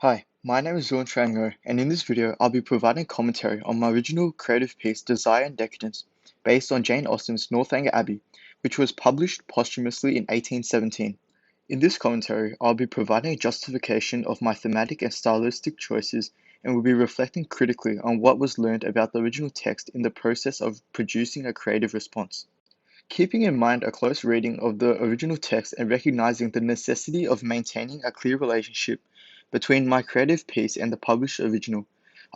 Hi, my name is Zhuan Trango, and in this video, I'll be providing commentary on my original creative piece, Desire and Decadence, based on Jane Austen's Northanger Abbey, which was published posthumously in 1817. In this commentary, I'll be providing a justification of my thematic and stylistic choices and will be reflecting critically on what was learned about the original text in the process of producing a creative response. Keeping in mind a close reading of the original text and recognizing the necessity of maintaining a clear relationship between my creative piece and the published original,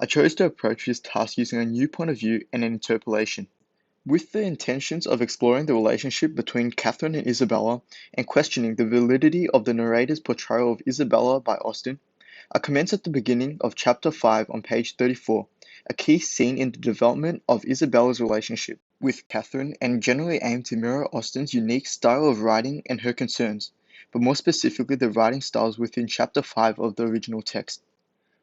I chose to approach this task using a new point of view and an interpolation. With the intentions of exploring the relationship between Catherine and Isabella and questioning the validity of the narrator's portrayal of Isabella by Austen, I commence at the beginning of chapter 5 on page 34, a key scene in the development of Isabella's relationship with Catherine and generally aim to mirror Austen's unique style of writing and her concerns, but more specifically the writing styles within chapter 5 of the original text.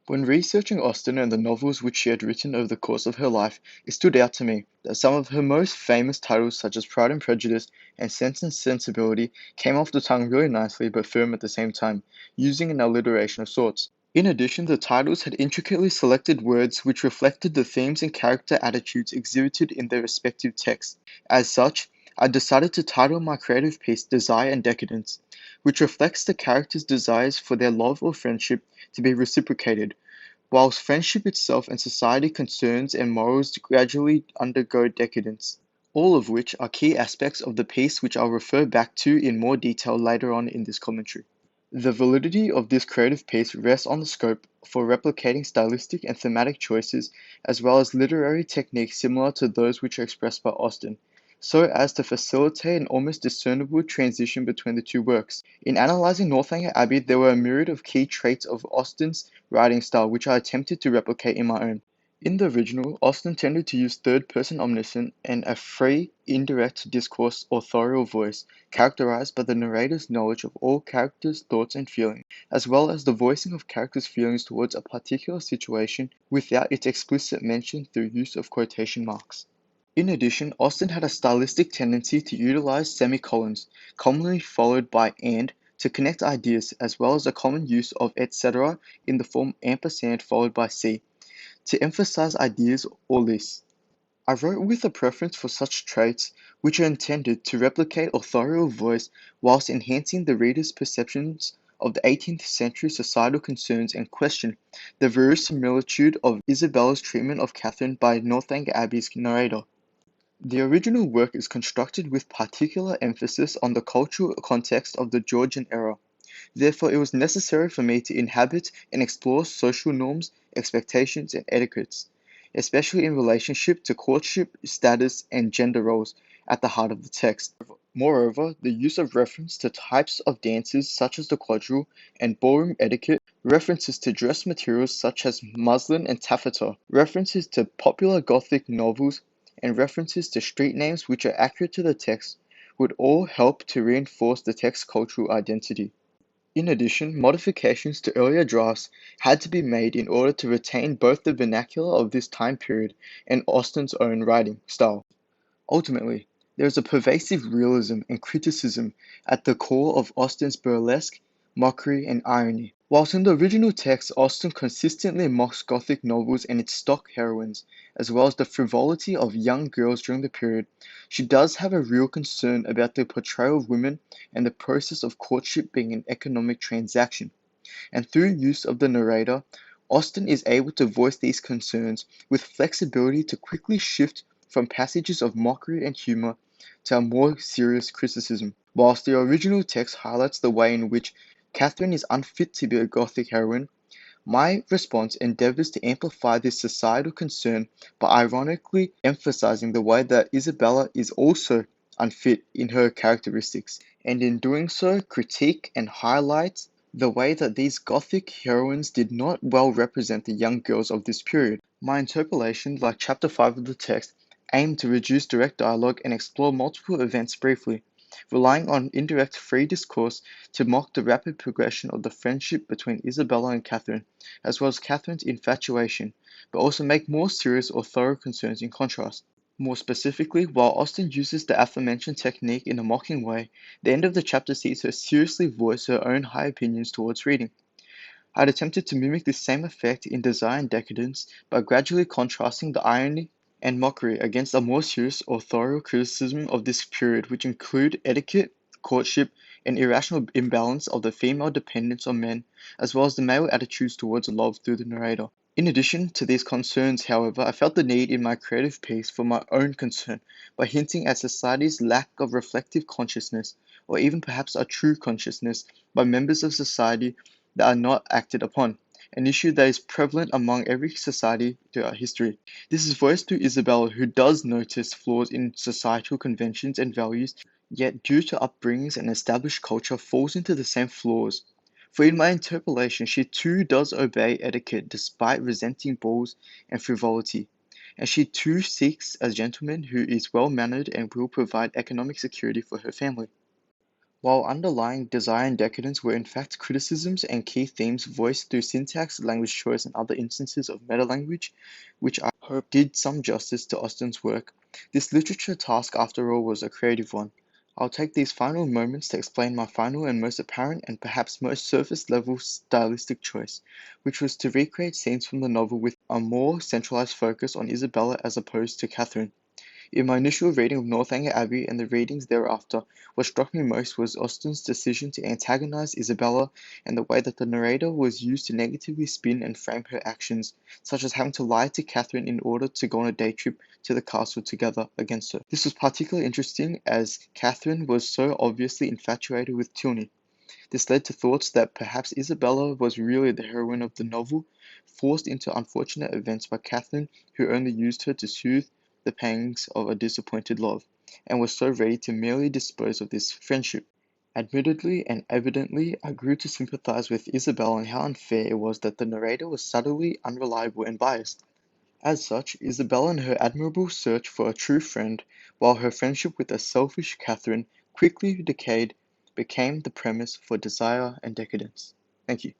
When researching Austen and the novels which she had written over the course of her life, it stood out to me that some of her most famous titles such as Pride and Prejudice and Sense and Sensibility came off the tongue really nicely but firm at the same time, using an alliteration of sorts. In addition, the titles had intricately selected words which reflected the themes and character attitudes exhibited in their respective texts. As such, I decided to title my creative piece Desire and Decadence, which reflects the characters' desires for their love or friendship to be reciprocated, whilst friendship itself and society concerns and morals gradually undergo decadence, all of which are key aspects of the piece which I'll refer back to in more detail later on in this commentary. The validity of this creative piece rests on the scope for replicating stylistic and thematic choices as well as literary techniques similar to those which are expressed by Austen, so as to facilitate an almost discernible transition between the two works. In analyzing Northanger Abbey, there were a myriad of key traits of Austen's writing style which I attempted to replicate in my own. In the original, Austen tended to use third-person omniscient and a free, indirect discourse authorial voice, characterized by the narrator's knowledge of all characters' thoughts and feelings, as well as the voicing of characters' feelings towards a particular situation without its explicit mention through use of quotation marks. In addition, Austen had a stylistic tendency to utilize semicolons, commonly followed by and, to connect ideas, as well as a common use of etc. in the form ampersand followed by c, to emphasize ideas or lists. I wrote with a preference for such traits, which are intended to replicate authorial voice whilst enhancing the reader's perceptions of the 18th century societal concerns and question the verisimilitude of Isabella's treatment of Catherine by Northanger Abbey's narrator. The original work is constructed with particular emphasis on the cultural context of the Georgian era. Therefore, it was necessary for me to inhabit and explore social norms, expectations, and etiquettes, especially in relationship to courtship, status, and gender roles at the heart of the text. Moreover, the use of reference to types of dances such as the quadrille and ballroom etiquette, references to dress materials such as muslin and taffeta, references to popular Gothic novels, and references to street names which are accurate to the text would all help to reinforce the text's cultural identity. In addition, modifications to earlier drafts had to be made in order to retain both the vernacular of this time period and Austen's own writing style. Ultimately, there is a pervasive realism and criticism at the core of Austen's burlesque, mockery, and irony. Whilst in the original text, Austen consistently mocks Gothic novels and its stock heroines, as well as the frivolity of young girls during the period, she does have a real concern about the portrayal of women and the process of courtship being an economic transaction. And through use of the narrator, Austen is able to voice these concerns with flexibility to quickly shift from passages of mockery and humor to a more serious criticism. Whilst the original text highlights the way in which Catherine is unfit to be a Gothic heroine, my response endeavors to amplify this societal concern by ironically emphasizing the way that Isabella is also unfit in her characteristics, and in doing so critique and highlight the way that these Gothic heroines did not well represent the young girls of this period. My interpolation, like chapter 5 of the text, aimed to reduce direct dialogue and explore multiple events briefly, relying on indirect free discourse to mock the rapid progression of the friendship between Isabella and Catherine, as well as Catherine's infatuation, but also make more serious or thorough concerns in contrast. More specifically, while Austen uses the aforementioned technique in a mocking way, the end of the chapter sees her seriously voice her own high opinions towards reading. I had attempted to mimic this same effect in Desire and Decadence by gradually contrasting the irony and mockery against a more serious authorial criticism of this period, which include etiquette, courtship, and irrational imbalance of the female dependence on men, as well as the male attitudes towards love through the narrator. In addition to these concerns, however, I felt the need in my creative piece for my own concern by hinting at society's lack of reflective consciousness, or even perhaps a true consciousness, by members of society that are not acted upon, an issue that is prevalent among every society throughout history. This is voiced through Isabella, who does notice flaws in societal conventions and values, yet due to upbringings and established culture falls into the same flaws. For in my interpolation, she too does obey etiquette despite resenting balls and frivolity, and she too seeks a gentleman who is well mannered and will provide economic security for her family. While underlying Desire and Decadence were in fact criticisms and key themes voiced through syntax, language choice, and other instances of metalanguage, which I hope did some justice to Austen's work, this literature task after all was a creative one. I'll take these final moments to explain my final and most apparent and perhaps most surface level stylistic choice, which was to recreate scenes from the novel with a more centralized focus on Isabella as opposed to Catherine. In my initial reading of Northanger Abbey and the readings thereafter, what struck me most was Austen's decision to antagonize Isabella and the way that the narrator was used to negatively spin and frame her actions, such as having to lie to Catherine in order to go on a day trip to the castle together against her. This was particularly interesting as Catherine was so obviously infatuated with Tilney. This led to thoughts that perhaps Isabella was really the heroine of the novel, forced into unfortunate events by Catherine, who only used her to soothe the pangs of a disappointed love, and was so ready to merely dispose of this friendship. Admittedly and evidently, I grew to sympathize with Isabella and how unfair it was that the narrator was subtly unreliable and biased. As such, Isabella and her admirable search for a true friend, while her friendship with a selfish Catherine quickly decayed, became the premise for Desire and Decadence. Thank you.